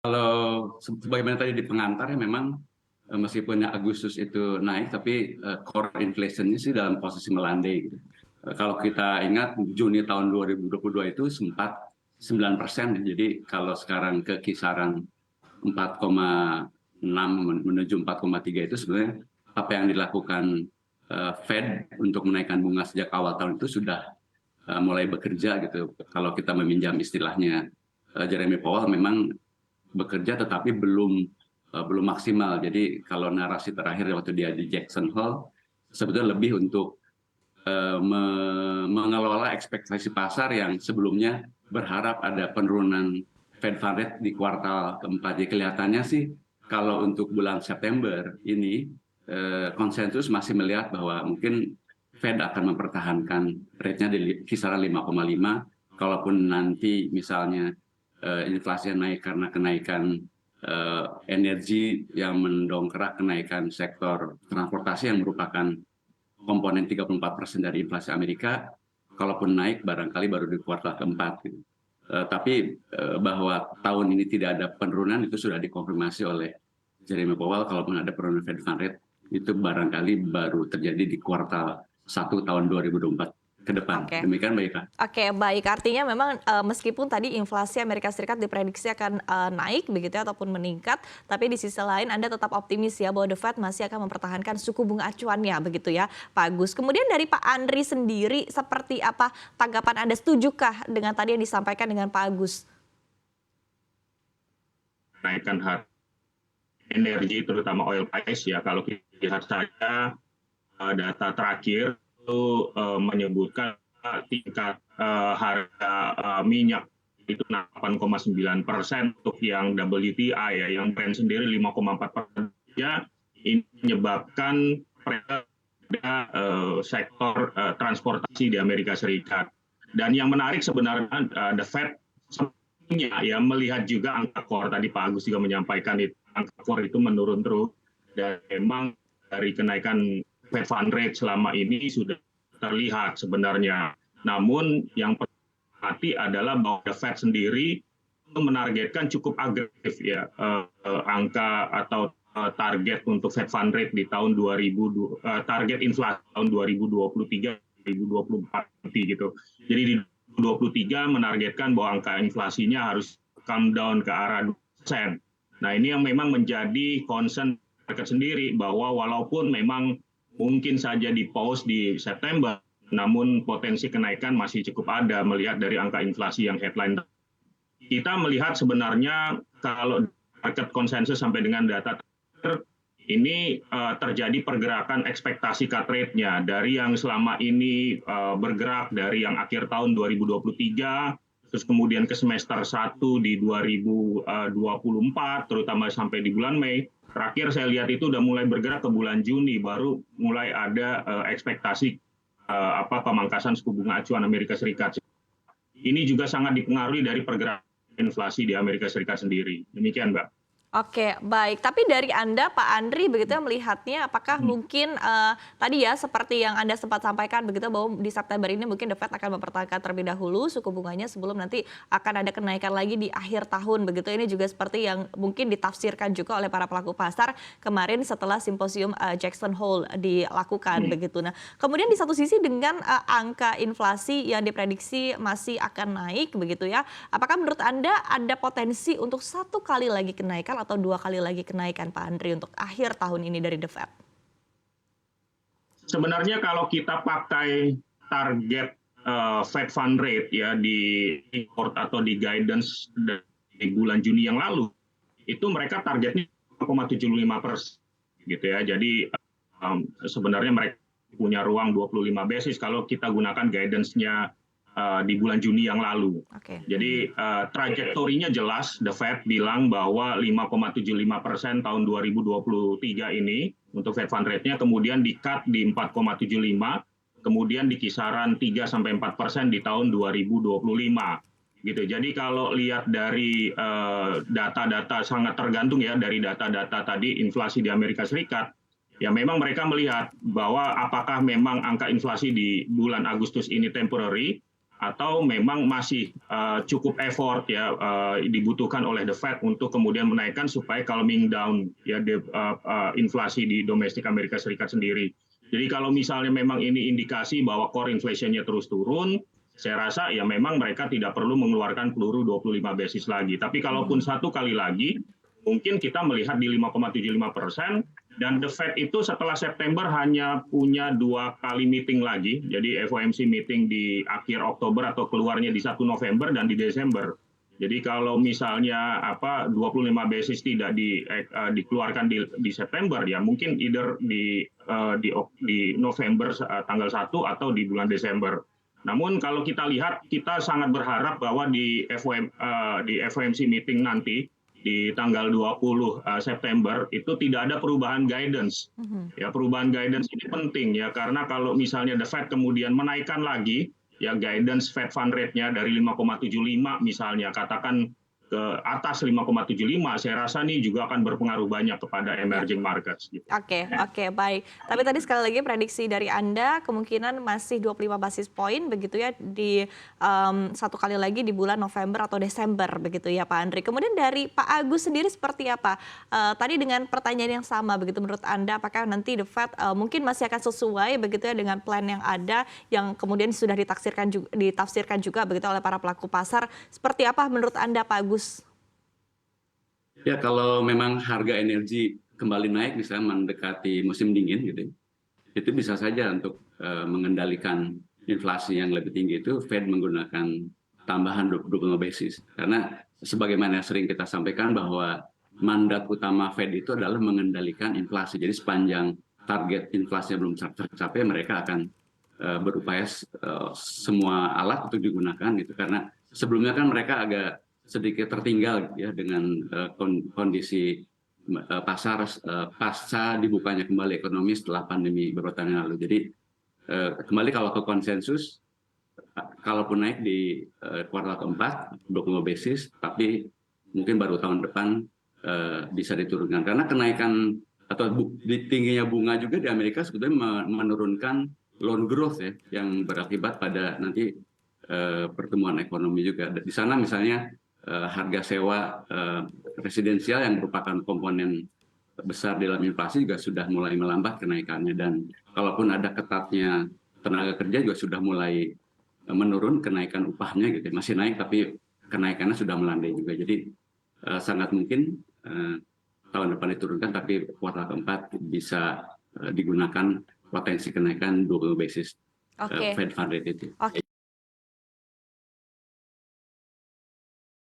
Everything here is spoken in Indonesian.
Kalau sebagaimana tadi di pengantar ya memang meskipun Agustus itu naik, tapi core inflation-nya sih dalam posisi melandai gitu. Kalau kita ingat Juni tahun 2022 itu sempat 9%. Jadi kalau sekarang ke kisaran 4,6 menuju 4,3 itu sebenarnya apa yang dilakukan Fed untuk menaikkan bunga sejak awal tahun itu sudah mulai bekerja gitu. Kalau kita meminjam istilahnya Jeremy Powell, memang bekerja tetapi belum maksimal. Jadi kalau narasi terakhir waktu dia di Jackson Hole sebetulnya lebih untuk mengelola ekspektasi pasar yang sebelumnya berharap ada penurunan Fed Fund Rate di kuartal keempat. Jadi kelihatannya sih kalau untuk bulan September ini konsensus masih melihat bahwa mungkin Fed akan mempertahankan rate-nya di kisaran 5,5. Kalaupun nanti misalnya inflasi naik karena kenaikan energi yang mendongkrak kenaikan sektor transportasi yang merupakan komponen 34% dari inflasi Amerika, kalaupun naik barangkali baru di kuartal keempat. Gitu. Tapi bahwa tahun ini tidak ada penurunan itu sudah dikonfirmasi oleh Jeremy Powell. Kalaupun ada penurunan Fed Fund Rate itu barangkali baru terjadi di kuartal 1 tahun 2024 ke depan. Oke. Demikian Mbak Ika. Oke, baik. Artinya memang meskipun tadi inflasi Amerika Serikat diprediksi akan naik begitu ya, ataupun meningkat, tapi di sisi lain Anda tetap optimis ya bahwa The Fed masih akan mempertahankan suku bunga acuannya begitu ya, Pak Agus. Kemudian dari Pak Andri sendiri, seperti apa tanggapan Anda? Setujukah dengan tadi yang disampaikan dengan Pak Agus? Naikkan harga energi terutama oil price ya, kalau kita lihat saja data terakhir itu menyebutkan tingkat harga minyak itu 8,9% untuk yang WTI ya, yang Brent sendiri 5,4%. Ya, ini menyebabkan sektor transportasi di Amerika Serikat. Dan yang menarik sebenarnya The Fed ya melihat juga angka core, tadi Pak Agus juga menyampaikan itu angka core itu menurun terus, dan memang dari kenaikan Fed Fund Rate selama ini sudah terlihat sebenarnya. Namun yang perlu hati adalah bahwa The Fed sendiri menargetkan cukup agresif ya angka atau target untuk Fed Fund Rate di tahun 2000, target inflasi tahun 2023 2024 gitu. Jadi di 2023 menargetkan bahwa angka inflasinya harus come down ke arah 2%. Nah, ini yang memang menjadi concern market sendiri, bahwa walaupun memang mungkin saja di pause di September, namun potensi kenaikan masih cukup ada melihat dari angka inflasi yang headline. Kita melihat sebenarnya kalau market konsensus sampai dengan data terakhir, ini terjadi pergerakan ekspektasi cut rate-nya dari yang selama ini bergerak dari yang akhir tahun 2023, terus kemudian ke semester 1 di 2024, terutama sampai di bulan Mei. Terakhir saya lihat itu udah mulai bergerak ke bulan Juni, baru mulai ada ekspektasi pemangkasan suku bunga acuan Amerika Serikat. Ini juga sangat dipengaruhi dari pergerakan inflasi di Amerika Serikat sendiri. Demikian, Mbak. Oke, baik. Tapi dari Anda, Pak Andri, begitu ya melihatnya, apakah mungkin tadi ya seperti yang Anda sempat sampaikan begitu bahwa di September ini mungkin The Fed akan mempertahankan terlebih dahulu suku bunganya sebelum nanti akan ada kenaikan lagi di akhir tahun begitu. Ini juga seperti yang mungkin ditafsirkan juga oleh para pelaku pasar kemarin setelah simposium Jackson Hole dilakukan begitu. Nah, kemudian di satu sisi dengan angka inflasi yang diprediksi masih akan naik begitu ya. Apakah menurut Anda ada potensi untuk satu kali lagi kenaikan atau dua kali lagi kenaikan Pak Andri untuk akhir tahun ini dari The Fed? Sebenarnya kalau kita pakai target Fed Fund Rate ya di report atau di guidance di bulan Juni yang lalu, itu mereka targetnya 0,75% gitu ya. Jadi sebenarnya mereka punya ruang 25 basis kalau kita gunakan guidance-nya di bulan Juni yang lalu. Jadi trajektorinya jelas, The Fed bilang bahwa 5,75% tahun 2023 ini untuk Fed Fund Rate-nya, kemudian di-cut di 4,75, kemudian di kisaran 3-4% di tahun 2025. Gitu. Jadi kalau lihat dari data-data sangat tergantung ya dari data-data tadi inflasi di Amerika Serikat, ya memang mereka melihat bahwa apakah memang angka inflasi di bulan Agustus ini temporary, atau memang masih cukup effort ya dibutuhkan oleh the Fed untuk kemudian menaikkan supaya calming down ya inflasi di domestik Amerika Serikat sendiri. Jadi kalau misalnya memang ini indikasi bahwa core inflation-nya terus turun, saya rasa ya memang mereka tidak perlu mengeluarkan peluru 25 basis lagi. Tapi kalaupun satu kali lagi, mungkin kita melihat di 5,75%, dan The Fed itu setelah September hanya punya 2 kali meeting lagi, jadi FOMC meeting di akhir Oktober atau keluarnya di 1 November dan di Desember. Jadi kalau misalnya 25 basis tidak dikeluarkan di September, ya mungkin either di November tanggal 1 atau di bulan Desember. Namun kalau kita lihat, kita sangat berharap bahwa di FOMC meeting nanti, di tanggal 20 September itu tidak ada perubahan guidance. Ya, perubahan guidance ini penting ya, karena kalau misalnya The Fed kemudian menaikkan lagi ya guidance Fed fund rate-nya dari 5,75 misalnya, katakan ke atas 5,75, saya rasa ini juga akan berpengaruh banyak kepada emerging markets. Gitu. Oke, baik. Tapi tadi sekali lagi prediksi dari Anda kemungkinan masih 25 basis point begitu ya di satu kali lagi di bulan November atau Desember begitu ya Pak Andri. Kemudian dari Pak Agus sendiri seperti apa? Tadi dengan pertanyaan yang sama begitu, menurut Anda apakah nanti The Fed mungkin masih akan sesuai begitu ya dengan plan yang ada yang kemudian sudah ditafsirkan juga begitu oleh para pelaku pasar. Seperti apa menurut Anda Pak Agus? Ya, kalau memang harga energi kembali naik, misalnya mendekati musim dingin, gitu, itu bisa saja untuk mengendalikan inflasi yang lebih tinggi itu Fed menggunakan tambahan 25 basis. Karena sebagaimana sering kita sampaikan bahwa mandat utama Fed itu adalah mengendalikan inflasi. Jadi sepanjang target inflasinya belum tercapai, mereka akan berupaya semua alat untuk digunakan, gitu. Karena sebelumnya kan mereka agak sedikit tertinggal ya dengan kondisi pasar pasca dibukanya kembali ekonomi setelah pandemi beberapa tahun yang lalu. Jadi kembali kalau ke konsensus, kalaupun naik di kuartal keempat 25 basis, tapi mungkin baru tahun depan bisa diturunkan karena kenaikan atau tingginya bunga juga di Amerika sebetulnya menurunkan loan growth ya, yang berakibat pada nanti pertumbuhan ekonomi juga. Di sana misalnya harga sewa residensial yang merupakan komponen besar dalam inflasi juga sudah mulai melambat kenaikannya, dan kalaupun ada ketatnya tenaga kerja juga sudah mulai menurun kenaikan upahnya gitu. Masih naik tapi kenaikannya sudah melandai juga. Jadi sangat mungkin tahun depan diturunkan, tapi kuartal keempat bisa digunakan potensi kenaikan 20 basis Fed fund rate itu.